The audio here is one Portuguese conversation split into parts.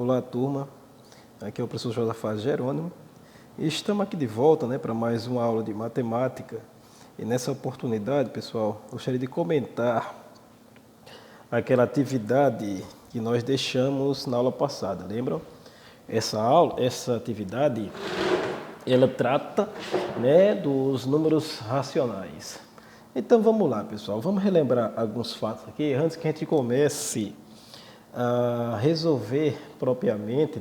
Olá, turma. Aqui é o professor Josafá Jerônimo. E estamos aqui de volta, para mais uma aula de matemática. E nessa oportunidade, pessoal, gostaria de comentar aquela atividade que nós deixamos na aula passada, lembram? Essa atividade, ela trata, dos números racionais. Então vamos lá, pessoal, vamos relembrar alguns fatos aqui antes que a gente comece a resolver propriamente,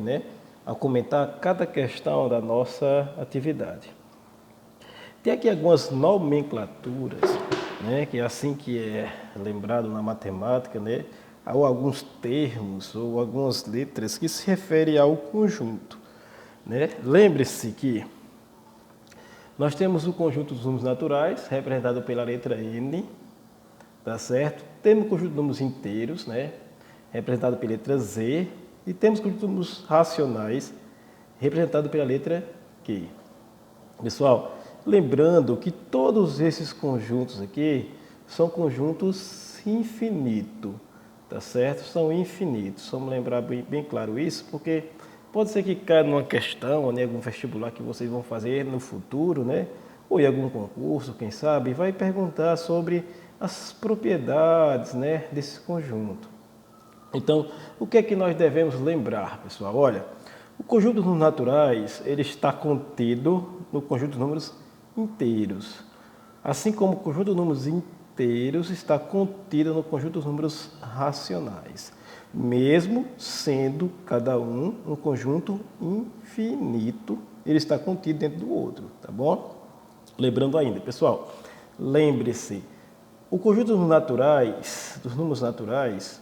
a comentar cada questão da nossa atividade. Tem aqui algumas nomenclaturas, que é assim que é lembrado na matemática, ou alguns termos ou algumas letras que se referem ao conjunto. Lembre-se que nós temos o conjunto dos números naturais, representado pela letra N, tá certo? Temos o conjunto de números inteiros, representado pela letra Z, e temos o conjunto de números racionais, representado pela letra Q. Pessoal, lembrando que todos esses conjuntos aqui são conjuntos infinitos, tá certo? São infinitos. Vamos lembrar bem claro isso, porque pode ser que caia numa questão, ou em algum vestibular que vocês vão fazer no futuro, ou em algum concurso, quem sabe, vai perguntar sobre as propriedades, desse conjunto. Então, o que é que nós devemos lembrar, pessoal? Olha, o conjunto dos números naturais, ele está contido no conjunto dos números inteiros. Assim como o conjunto dos números inteiros está contido no conjunto dos números racionais. Mesmo sendo cada um conjunto infinito, ele está contido dentro do outro, tá bom? Lembrando ainda, pessoal, lembre-se, o conjunto dos números naturais,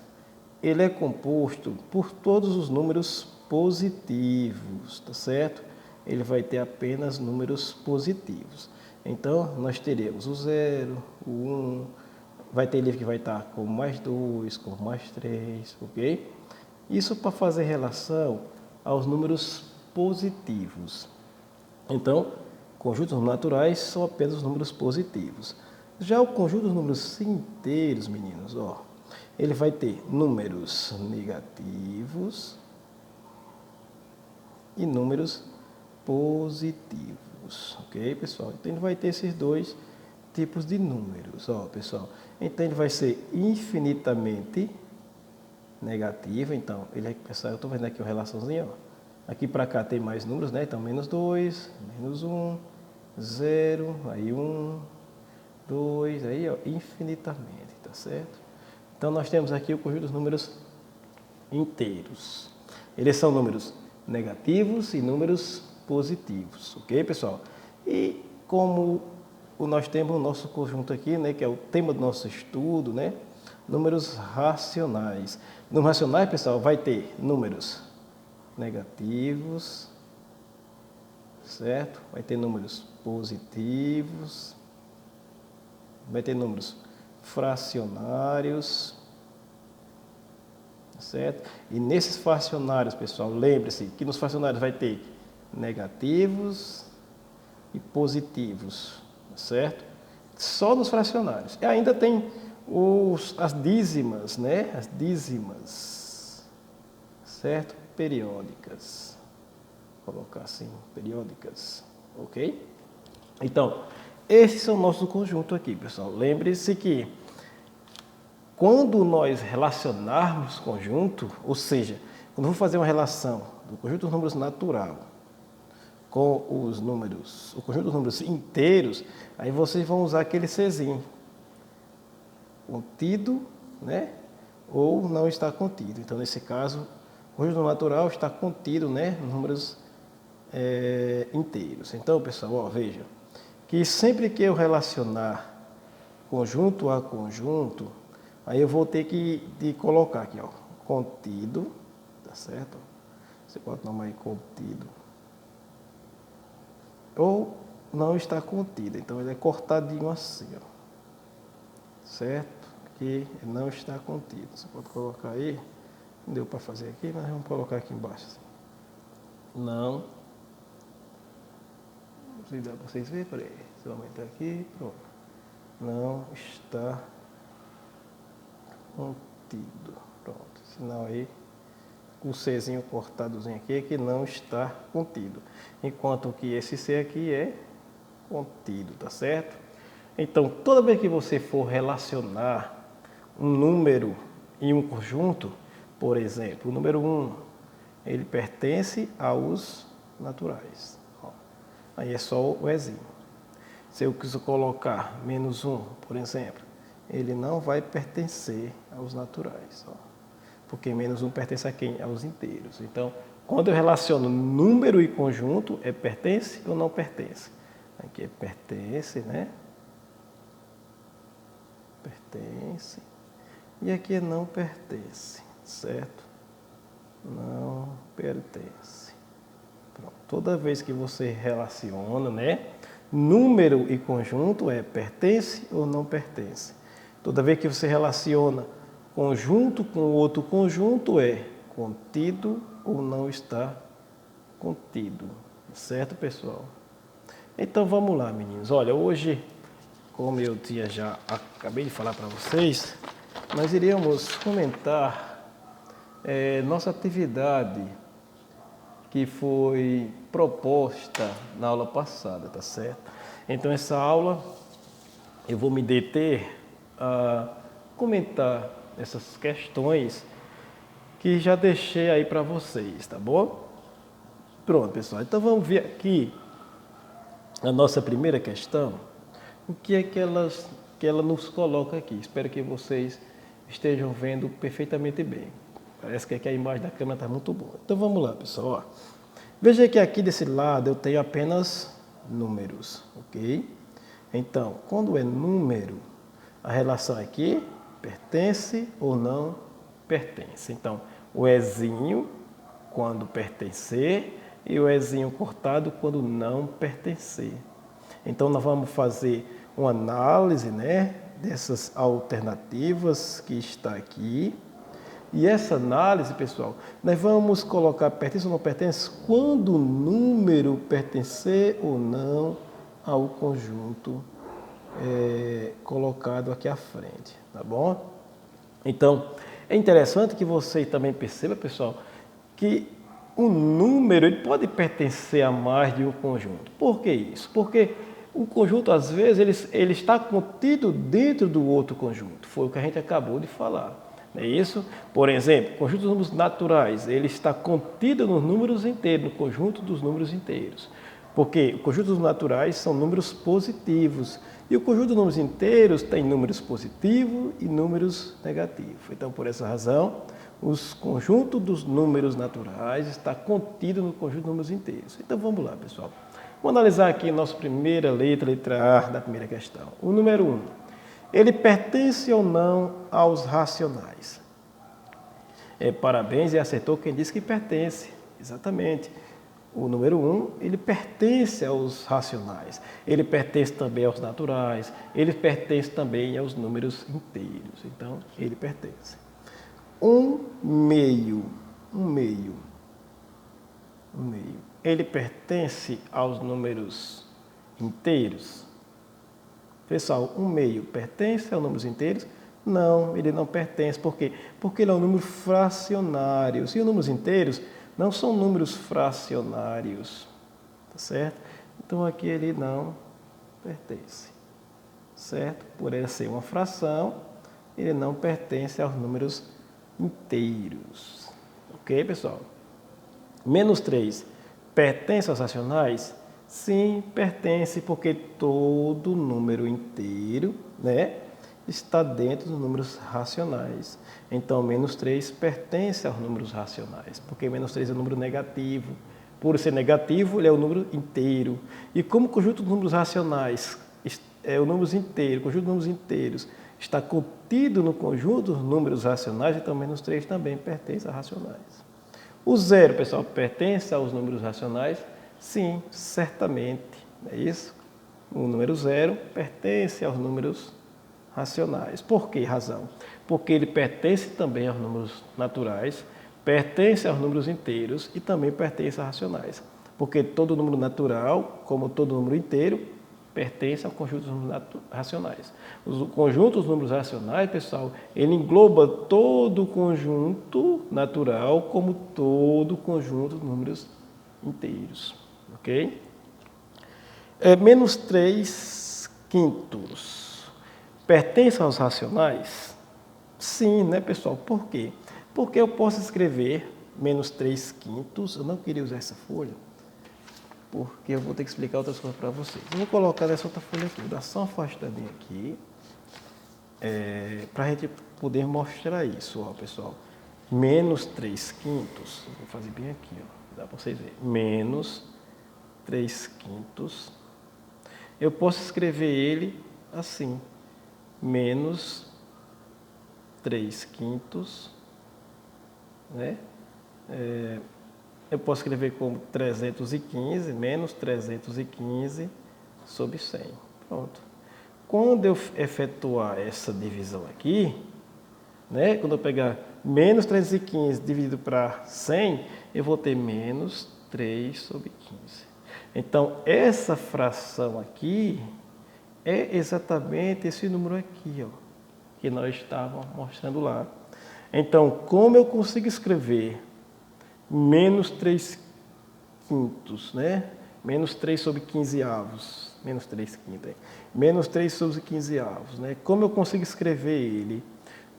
ele é composto por todos os números positivos, tá certo? Ele vai ter apenas números positivos. Então, nós teremos o 0, o 1, vai ter livro que vai estar com mais 2, com mais 3, ok? Isso para fazer relação aos números positivos. Então, conjuntos naturais são apenas os números positivos. Já o conjunto dos números inteiros, meninos, ele vai ter números negativos e números positivos, ok, pessoal? Então, ele vai ter esses dois tipos de números, pessoal. Então, ele vai ser infinitamente negativo. Então, pessoal, eu estou vendo aqui uma relaçãozinha, Aqui para cá tem mais números, Então, menos 2, menos 1, 0, aí 1, 2, aí, infinitamente, tá certo? Então, nós temos aqui o conjunto dos números inteiros. Eles são números negativos e números positivos, ok, pessoal? E como nós temos o nosso conjunto aqui, que é o tema do nosso estudo, números racionais. Números racionais, pessoal, vai ter números negativos, certo? Vai ter números positivos, vai ter números fracionários, certo? E nesses fracionários, pessoal, lembre-se que nos fracionários vai ter negativos e positivos, certo? Só nos fracionários. E ainda tem as dízimas, As dízimas, certo? Periódicas. Vou colocar assim, periódicas, ok? Então, esses são o nosso conjunto aqui, pessoal. Lembre-se que quando nós relacionarmos conjunto, ou seja, quando eu vou fazer uma relação do conjunto dos números natural com o conjunto dos números inteiros, aí vocês vão usar aquele Czinho, contido, ou não está contido. Então, nesse caso, o conjunto natural está contido, nos números inteiros. Então, pessoal, veja, que sempre que eu relacionar conjunto a conjunto, aí eu vou ter que colocar aqui, contido, tá certo? Você pode tomar aí contido. Ou não está contido, então ele é cortadinho assim, certo? Que não está contido. Você pode colocar aí, não deu para fazer aqui, mas vamos colocar aqui embaixo. Assim. Não. Não sei se dá para vocês verem, peraí. Se eu aumentar aqui, pronto. Não está contido. Pronto, sinal aí o Czinho cortadozinho aqui que não está contido, enquanto que esse C aqui é contido, tá certo? Então, toda vez que você for relacionar um número em um conjunto, por exemplo, o número 1, ele pertence aos naturais. Ó, aí é só o Ezinho. Se eu quiser colocar menos 1, por exemplo, ele não vai pertencer aos naturais, ó, porque menos 1 pertence a quem? Aos inteiros. Então, quando eu relaciono número e conjunto, é pertence ou não pertence? Aqui é pertence, né? Pertence. E aqui é não pertence, certo? Não pertence. Pronto. Toda vez que você relaciona, né? Número e conjunto é pertence ou não pertence. Toda vez que você relaciona conjunto com outro conjunto é contido ou não está contido. Certo, pessoal? Então vamos lá, meninos. Olha, hoje, como eu acabei de falar para vocês, nós iríamos comentar nossa atividade que foi proposta na aula passada, tá certo? Então essa aula eu vou me deter a comentar essas questões que já deixei aí para vocês, tá bom? Pronto, pessoal. Então vamos ver aqui a nossa primeira questão. O que é que ela nos coloca aqui? Espero que vocês estejam vendo perfeitamente bem. Parece que a imagem da câmera está muito boa. Então vamos lá, pessoal. Ó. Veja que aqui desse lado eu tenho apenas números, ok? Então, quando é número, a relação aqui pertence ou não pertence. Então, o Ezinho quando pertencer e o Ezinho cortado quando não pertencer. Então, nós vamos fazer uma análise, né, dessas alternativas que está aqui. E essa análise, pessoal, nós vamos colocar pertence ou não pertence quando o número pertencer ou não ao conjunto colocado aqui à frente, tá bom? Então, é interessante que você também perceba, pessoal, que o número ele pode pertencer a mais de um conjunto. Por que isso? Porque o conjunto, às vezes, ele está contido dentro do outro conjunto. Foi o que a gente acabou de falar. Não é isso? Por exemplo, o conjunto dos números naturais, ele está contido nos números inteiros, no conjunto dos números inteiros. Porque o conjunto dos naturais são números positivos. E o conjunto dos números inteiros tem números positivos e números negativos. Então, por essa razão, os conjuntos dos números naturais está contido no conjunto dos números inteiros. Então, vamos lá, pessoal. Vamos analisar aqui a nossa primeira letra A da primeira questão. O número 1. Ele pertence ou não aos racionais? Parabéns, e acertou quem disse que pertence. Exatamente. O número 1, ele pertence aos racionais. Ele pertence também aos naturais. Ele pertence também aos números inteiros. Então, ele pertence. Um meio. Ele pertence aos números inteiros? Pessoal, um meio pertence aos números inteiros? Não, ele não pertence. Por quê? Porque ele é um número fracionário. E os números inteiros não são números fracionários. Tá certo? Então, aqui ele não pertence. Certo? Por ele ser uma fração, ele não pertence aos números inteiros. Ok, pessoal? Menos 3. Pertence aos racionais? Sim, pertence, porque todo número inteiro, né, está dentro dos números racionais. Então, menos 3 pertence aos números racionais, porque menos 3 é um número negativo. Por ser negativo, ele é um número inteiro. E como o conjunto dos números racionais é o número inteiro, o conjunto de números inteiros está contido no conjunto dos números racionais, então menos 3 também pertence a racionais. O 0, pessoal, pertence aos números racionais? Sim, certamente. É isso? O número 0 pertence aos números racionais. Por que razão? Porque ele pertence também aos números naturais, pertence aos números inteiros e também pertence a racionais. Porque todo número natural, como todo número inteiro, pertence ao conjunto dos números racionais. O conjunto dos números racionais, pessoal, ele engloba todo o conjunto natural como todo o conjunto dos números inteiros, ok? Menos 3/5 pertence aos racionais? Sim, né, pessoal? Por quê? Porque eu posso escrever menos 3/5, eu não queria usar essa folha, porque eu vou ter que explicar outras coisas para vocês. Eu vou colocar nessa outra folha aqui, vou dar só uma afastadinha aqui, para a gente poder mostrar isso, ó, pessoal. Menos 3/5, vou fazer bem aqui, ó, dá para vocês verem. Menos 3/5, eu posso escrever ele assim, menos 3/5, né? Eu posso escrever como 315, menos 315 sobre 100. Pronto. Quando eu efetuar essa divisão aqui, né? Quando eu pegar menos 315 dividido para 100, eu vou ter menos 3 sobre 15. Então, essa fração aqui é exatamente esse número aqui, ó, que nós estávamos mostrando lá. Então, como eu consigo escrever menos 3/5, né? Menos 3 sobre 15 avos. Menos 3/5. Menos 3 sobre 15 avos, né? Como eu consigo escrever ele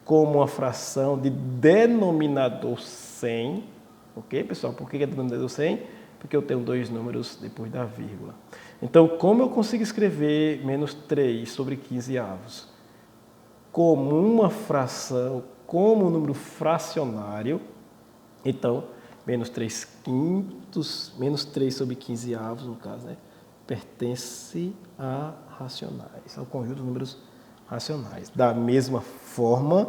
como uma fração de denominador 100, ok, pessoal? Por que é denominador 100? Porque eu tenho dois números depois da vírgula. Então, como eu consigo escrever menos 3 sobre 15 avos como uma fração, como um número fracionário? Então, menos 3/5, menos 3 sobre 15 avos, no caso, né? Pertence a racionais, ao conjunto de números racionais. Da mesma forma,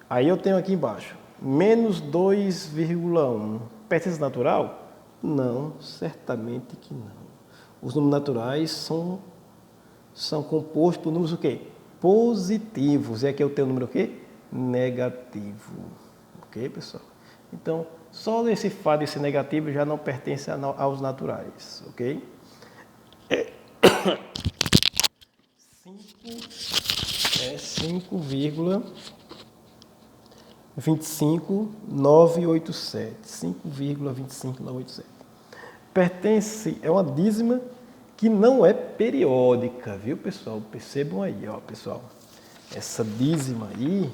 aí eu tenho aqui embaixo, menos 2,1. Pertence natural? Não, certamente que não. Os números naturais são compostos por números o quê? Positivos. E aqui eu tenho o número o quê? Negativo. Ok, pessoal? Então, só esse fato de ser negativo já não pertence aos naturais, ok? 5,25987. 5,25987. Pertence, é uma dízima que não é periódica, viu, pessoal? Percebam aí, ó, pessoal. Essa dízima aí,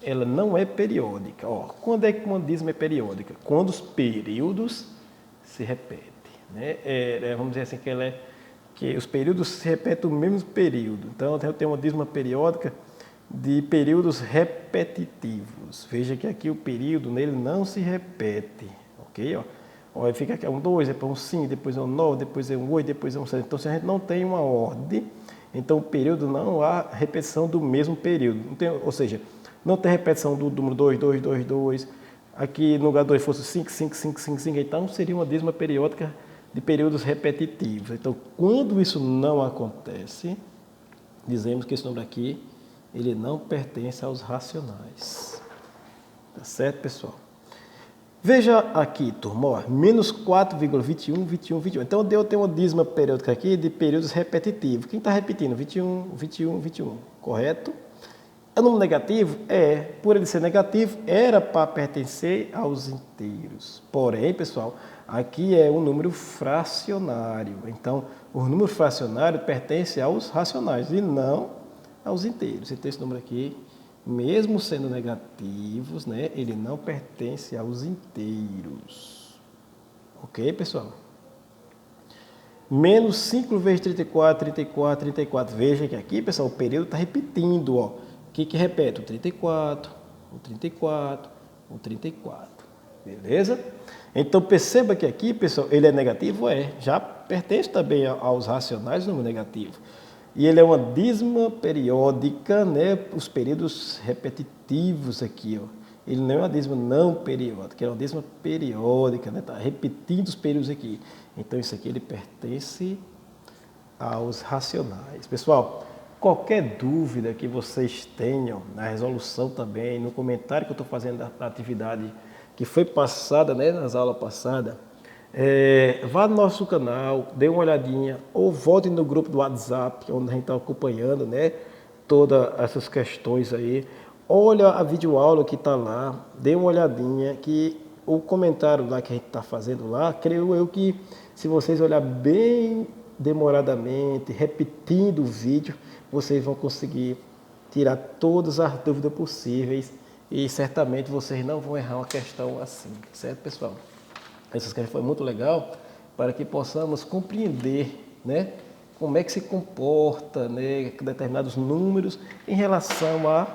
ela não é periódica. Ó, quando é que uma dízima é periódica? Quando os períodos se repetem, né? Vamos dizer assim que os períodos se repetem no mesmo período. Então, eu tenho uma dízima periódica de períodos repetitivos. Veja que aqui o período nele não se repete, ok? Ó, fica aqui um 2, depois um 5, depois é um 9, depois é um 8, depois é um 7. Então, se a gente não tem uma ordem, então o período não há repetição do mesmo período. Não tem, ou seja, não tem repetição do número 2, 2, 2, 2. Aqui no lugar 2 fosse 5, 5, 5, 5, 5. Então, seria uma dízima periódica de períodos repetitivos. Então, quando isso não acontece, dizemos que esse número aqui, ele não pertence aos racionais. Tá certo, pessoal? Veja aqui, turma, ó, menos 4,21, 21, 21. Então, eu tenho uma dízima periódica aqui de períodos repetitivos. Quem está repetindo? 21, 21, 21. Correto? É um número negativo? É. Por ele ser negativo, era para pertencer aos inteiros. Porém, pessoal, aqui é um número fracionário. Então, o número fracionário pertence aos racionais e não aos inteiros. Então, esse número aqui, mesmo sendo negativos, né, ele não pertence aos inteiros. Ok, pessoal? Menos 5 vezes 34, 34, 34. Veja que aqui, pessoal, o período está repetindo, ó. O que repete? O 34, o 34, o 34. Beleza? Então, perceba que aqui, pessoal, ele é negativo? É. Já pertence também aos racionais, o número negativo. E ele é uma dízima periódica, né? Os períodos repetitivos aqui, ó. Ele não é uma dízima não periódica, é uma dízima periódica, né? Está repetindo os períodos aqui. Então, isso aqui ele pertence aos racionais. Pessoal, qualquer dúvida que vocês tenham na resolução também, no comentário que eu estou fazendo da atividade que foi passada, né, nas aulas passadas, Vá no nosso canal, dê uma olhadinha, ou volte no grupo do WhatsApp, onde a gente está acompanhando, né, todas essas questões aí. Olha a videoaula que está lá, dê uma olhadinha, que o comentário lá que a gente está fazendo lá, creio eu que se vocês olharem bem demoradamente, repetindo o vídeo, vocês vão conseguir tirar todas as dúvidas possíveis e certamente vocês não vão errar uma questão assim, certo, pessoal? Essa questão foi muito legal para que possamos compreender, né, como é que se comporta, né, determinados números em relação a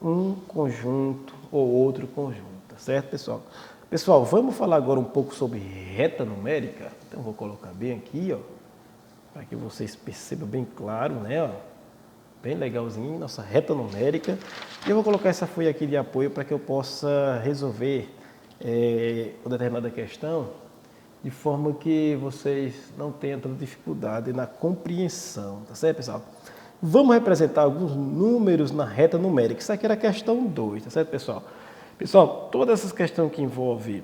um conjunto ou outro conjunto, tá certo, pessoal? Pessoal, vamos falar agora um pouco sobre reta numérica. Então vou colocar bem aqui, ó, para que vocês percebam bem claro, né, ó, bem legalzinho, nossa reta numérica. E eu vou colocar essa folha aqui de apoio para que eu possa resolver uma determinada questão de forma que vocês não tenham tanta dificuldade na compreensão, tá certo, pessoal? Vamos representar alguns números na reta numérica. Isso aqui era a questão 2, tá certo, pessoal? Pessoal, todas essas questões que envolvem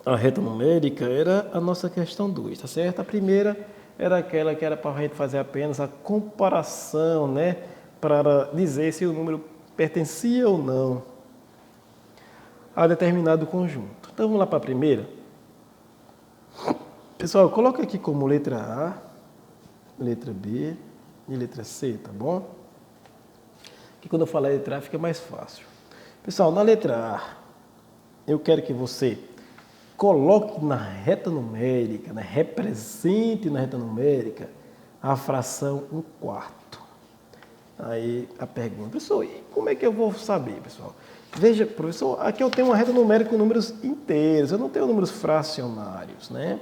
a reta numérica era a nossa questão 2, tá certo? A primeira era aquela que era para a gente fazer apenas a comparação, né? Para dizer se o número pertencia ou não a determinado conjunto. Então vamos lá para a primeira. Pessoal, coloca aqui como letra A, letra B e letra C, tá bom? Que quando eu falar letra A fica mais fácil. Pessoal, na letra A, eu quero que você coloque na reta numérica, né, represente na reta numérica a fração 1/4. Aí a pergunta, professor, e como é que eu vou saber, pessoal? Veja, professor, aqui eu tenho uma reta numérica com números inteiros, eu não tenho números fracionários, né?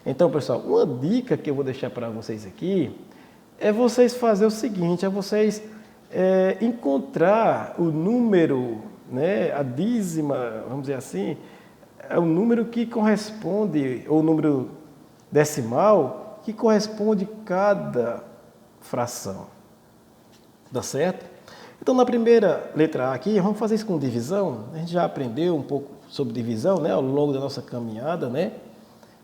Então, pessoal, uma dica que eu vou deixar para vocês aqui é vocês fazer o seguinte, é vocês encontrar o número, né, a dízima, vamos dizer assim, é o número que corresponde, ou o número decimal, que corresponde a cada fração. Dá certo? Então, na primeira letra A aqui, vamos fazer isso com divisão. A gente já aprendeu um pouco sobre divisão, né, ao longo da nossa caminhada, né,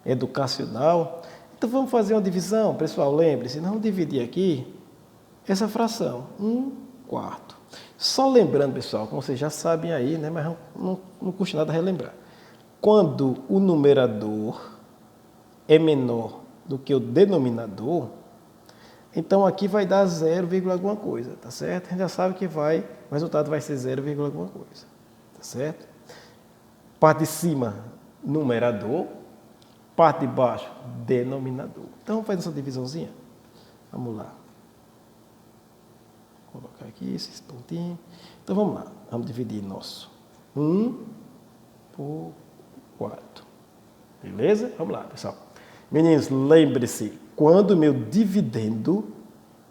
educacional. Então, vamos fazer uma divisão, pessoal. Lembre-se, vamos dividir aqui essa fração, 1/4. Só lembrando, pessoal, como vocês já sabem aí, né, mas não custa nada relembrar. Quando o numerador é menor do que o denominador, então aqui vai dar 0, alguma coisa, tá certo? A gente já sabe que o resultado vai ser 0, alguma coisa, tá certo? Parte de cima, numerador, parte de baixo, denominador. Então vamos fazer essa divisãozinha? Vamos lá. Vou colocar aqui esses pontinhos. Então vamos lá, vamos dividir nosso 1 por 4. Beleza? Vamos lá, pessoal. Meninos, lembre-se, quando o meu dividendo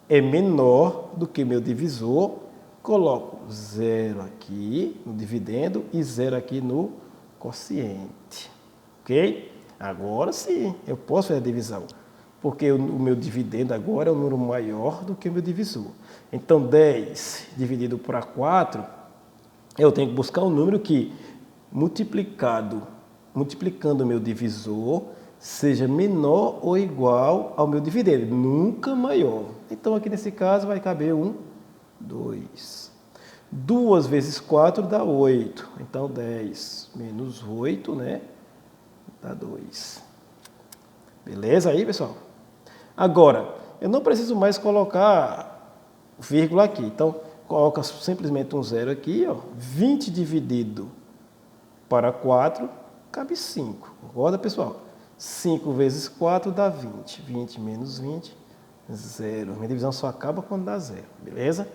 é menor do que o meu divisor, coloco 0 aqui no dividendo e 0 aqui no quociente. Ok? Agora sim, eu posso fazer a divisão, porque o meu dividendo agora é um número maior do que o meu divisor. Então, 10 dividido por 4, eu tenho que buscar um número que, multiplicando o meu divisor, seja menor ou igual ao meu dividendo, nunca maior. Então, aqui nesse caso, vai caber 2. 2 vezes 4 dá 8. Então, 10 menos 8, né? Dá 2. Beleza aí, pessoal? Agora, eu não preciso mais colocar vírgula aqui. Então, coloca simplesmente um 0 aqui, ó. 20 dividido para 4, cabe 5. Concorda, pessoal? 5 vezes 4 dá 20. 20 menos 20, 0. Minha divisão só acaba quando dá 0, beleza?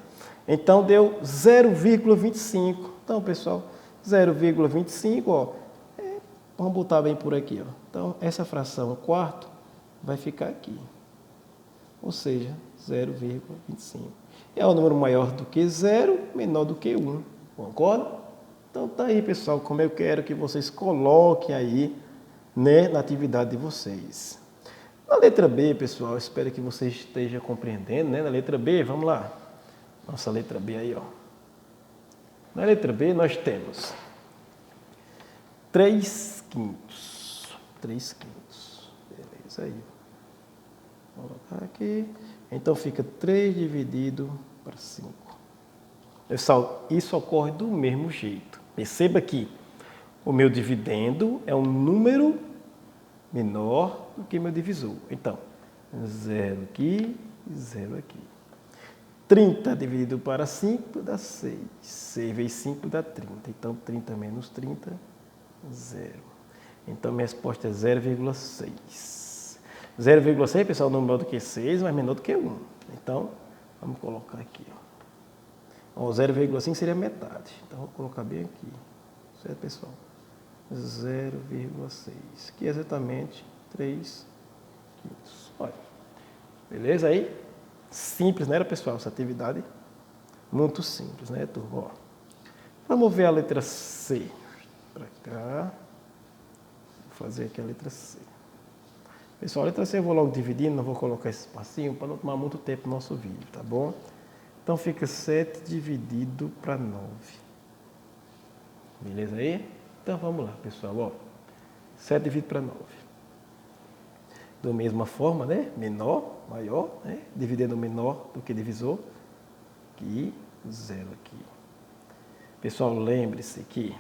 Então, deu 0,25. Então, pessoal, 0,25, ó, vamos botar bem por aqui, ó. Então, essa fração 1/4 vai ficar aqui. Ou seja, 0,25. É um número maior do que 0, menor do que 1. Concorda? Então, tá aí, pessoal, como eu quero que vocês coloquem aí, né, na atividade de vocês. Na letra B, pessoal, espero que você esteja compreendendo, né? Na letra B, vamos lá. Nossa letra B aí, ó. Na letra B, nós temos 3/5. 3 quintos. Beleza aí. Vou colocar aqui. Então fica 3 dividido para 5. Pessoal, isso ocorre do mesmo jeito. Perceba que o meu dividendo é um número menor do que meu divisor. Então, 0 aqui e 0 aqui. 30 dividido para 5 dá 6. 6 vezes 5 dá 30. Então, 30 menos 30, 0. Então, minha resposta é 0,6. 0,6, pessoal, é menor do que 6, mas menor do que 1. Então, vamos colocar aqui. Ó. 0,5 seria metade. Então, vou colocar bem aqui. Certo, pessoal? 0,6, que é exatamente 3 quintos. Olha, beleza aí? Simples, né, pessoal? Essa atividade muito simples, né, turma? Ó, vamos ver a letra C. Para cá. Vou fazer aqui a letra C. Pessoal, a letra C eu vou logo dividindo, não vou colocar esse espacinho para não tomar muito tempo no nosso vídeo, tá bom? Então fica 7 dividido para 9. Beleza aí? Então vamos lá, pessoal. Ó, 7 dividido para 9. Da mesma forma, né? Menor, maior, né? Dividendo menor do que divisor. Aqui, 0 aqui. Pessoal, lembre-se que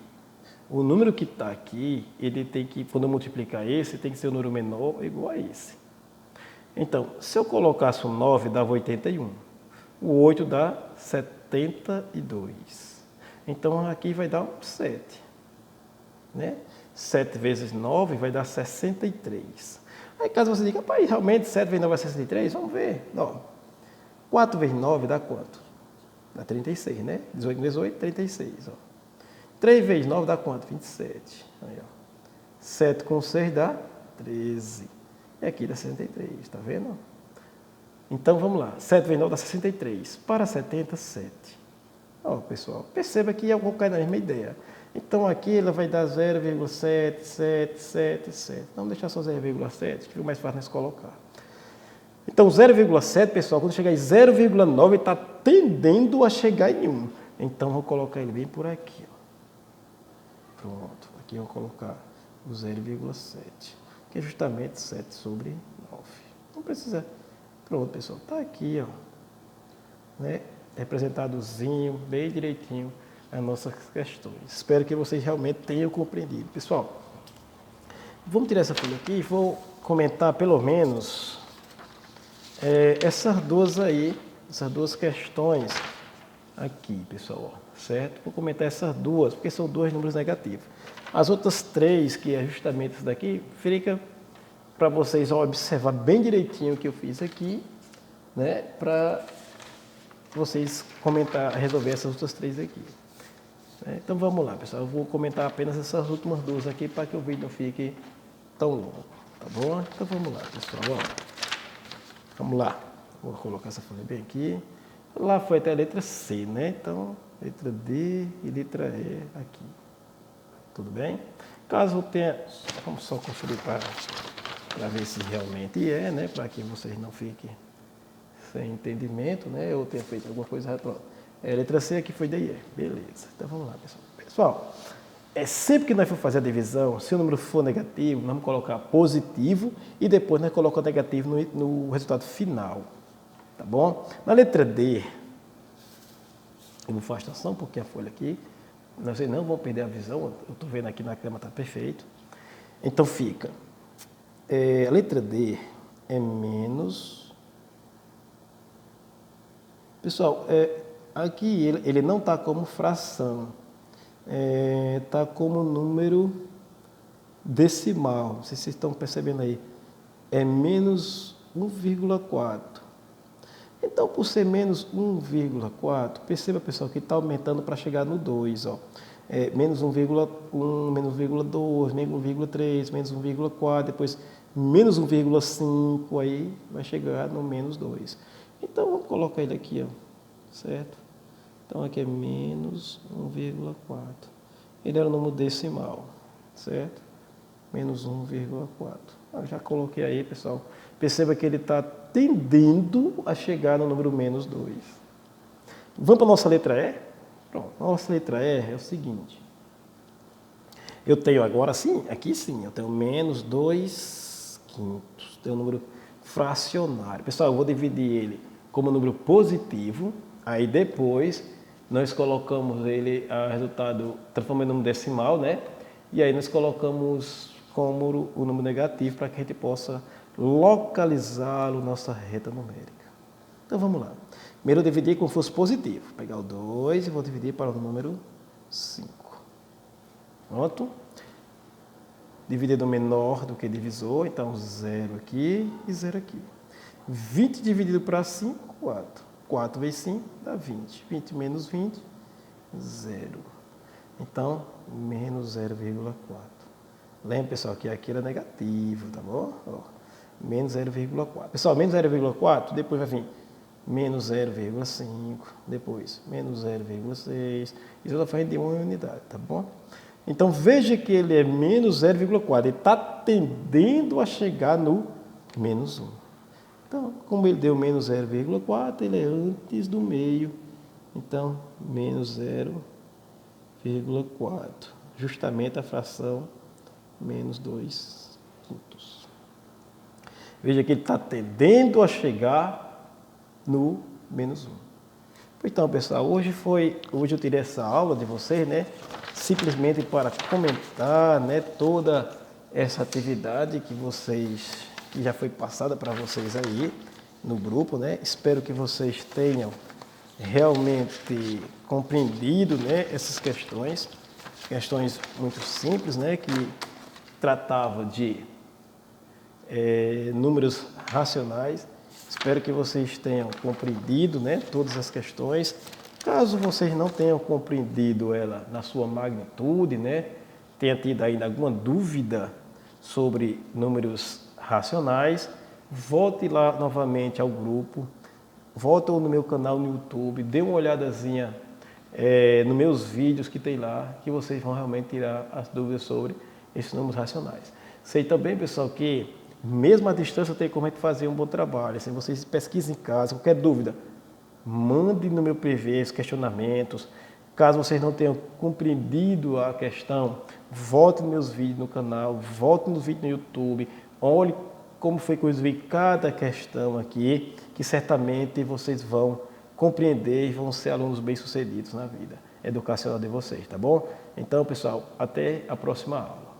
o número que está aqui, ele tem que, quando eu multiplicar esse, tem que ser um número menor ou igual a esse. Então, se eu colocasse um 9, dava 81. O 8 dá 72. Então, aqui vai dar um 7. Né? 7 vezes 9 vai dar 63. Aí, caso você diga, rapaz, realmente 7 vezes 9 é 63, vamos ver. Não. 4 vezes 9 dá quanto? Dá 36, né? 18 vezes 8, 36. Ó. 3 vezes 9 dá quanto? 27. Aí, ó. 7 com 6 dá 13. E aqui dá 63, tá vendo? Então, vamos lá. 7 vezes 9 dá 63. Para 70, 7. Ó, pessoal, perceba que eu vou cair na mesma ideia. Então, aqui ela vai dar 0,77777. Vamos deixar só 0,7, que fica mais fácil nós colocar. Então, 0,7, pessoal, quando chegar em 0,9, está tendendo a chegar em 1. Então, vou colocar ele bem por aqui. Ó. Pronto. Aqui eu vou colocar o 0,7, que é justamente 7 sobre 9. Não precisa... Pronto, pessoal. Está aqui, ó. Né? Representadozinho, bem direitinho, as nossas questões. Espero que vocês realmente tenham compreendido. Pessoal, vamos tirar essa folha aqui e vou comentar pelo menos essas duas aí, essas duas questões aqui, pessoal, certo? Vou comentar essas duas, porque são dois números negativos. As outras três, que é justamente isso daqui, fica para vocês observar bem direitinho o que eu fiz aqui, né? Para vocês comentar, resolver essas outras três aqui. Então vamos lá, pessoal. Eu vou comentar apenas essas últimas duas aqui para que o vídeo não fique tão longo, tá bom? Então vamos lá, pessoal. Ó. Vamos lá. Vou colocar essa folha bem aqui. Lá foi até a letra C, né? Então, letra D e letra E aqui. Tudo bem? Caso tenha... Vamos só conferir para ver se realmente é, né? Para que vocês não fiquem sem entendimento, né? Ou tenha feito alguma coisa errada. A letra C aqui foi D e E. Beleza. Então vamos lá, pessoal. Pessoal, sempre que nós for fazer a divisão, se o número for negativo, nós vamos colocar positivo e depois nós colocamos negativo no resultado final. Tá bom? Na letra D, eu vou fazer atenção porque a folha aqui, vocês não vão perder a visão, eu estou vendo aqui na cama, está perfeito. Então fica, a letra D é menos... Pessoal, aqui ele não está como fração, está como número decimal, não sei se vocês estão percebendo aí, é menos 1,4. Então, por ser menos 1,4, perceba, pessoal, que está aumentando para chegar no 2, ó. Menos 1,1, menos 1,2, menos 1,3, menos 1,4, depois menos 1,5, aí vai chegar no menos 2. Então, vamos colocar ele aqui, ó, certo? Então, aqui é menos 1,4. Ele era o número decimal, certo? Menos 1,4. Já coloquei aí, pessoal. Perceba que ele está tendendo a chegar no número menos 2. Vamos para a nossa letra E? Pronto, a nossa letra E é o seguinte. Eu tenho agora sim, aqui sim, eu tenho menos 2/5. Tem um número fracionário. Pessoal, eu vou dividir ele como número positivo, aí depois nós colocamos ele, o resultado, transformando em número decimal, né? E aí nós colocamos como o número negativo para que a gente possa localizá-lo nossa reta numérica. Então vamos lá. Primeiro eu dividi como fosse positivo. Vou pegar o 2 e vou dividir para o número 5. Pronto. Dividir do menor do que divisor, então 0 aqui e 0 aqui. 20 dividido para 5, 4. 4 vezes 5 dá 20. 20 menos 20, 0. Então, menos 0,4. Lembra, pessoal, que aqui era negativo, tá bom? Ó, menos 0,4. Pessoal, menos 0,4, depois vai vir menos 0,5, depois menos 0,6. Isso eu estou fazendo de uma unidade, tá bom? Então, veja que ele é menos 0,4. Ele está tendendo a chegar no menos 1. Então, como ele deu menos 0,4, ele é antes do meio. Então, menos 0,4. Justamente a fração menos 2/5. Veja que ele está tendendo a chegar no menos 1. Então, pessoal, hoje eu tirei essa aula de vocês, né? Simplesmente para comentar, né, toda essa atividade que já foi passada para vocês aí no grupo, né? Espero que vocês tenham realmente compreendido, né, essas questões muito simples, né, que tratavam de números racionais. Espero que vocês tenham compreendido, né, todas as questões. Caso vocês não tenham compreendido ela na sua magnitude, né, tenha tido ainda alguma dúvida sobre números racionais, volte lá novamente ao grupo, volte no meu canal no YouTube, dê uma olhadazinha nos meus vídeos que tem lá, que vocês vão realmente tirar as dúvidas sobre esses números racionais. Sei também, pessoal, que mesmo à distância tem como a gente fazer um bom trabalho. Assim, vocês pesquisem em casa, qualquer dúvida, mande no meu PV os questionamentos. Caso vocês não tenham compreendido a questão, volte nos meus vídeos no canal, volte nos vídeos no YouTube, olhe como foi que eu resolvi cada questão aqui, que certamente vocês vão compreender e vão ser alunos bem-sucedidos na vida educacional de vocês, tá bom? Então, pessoal, até a próxima aula.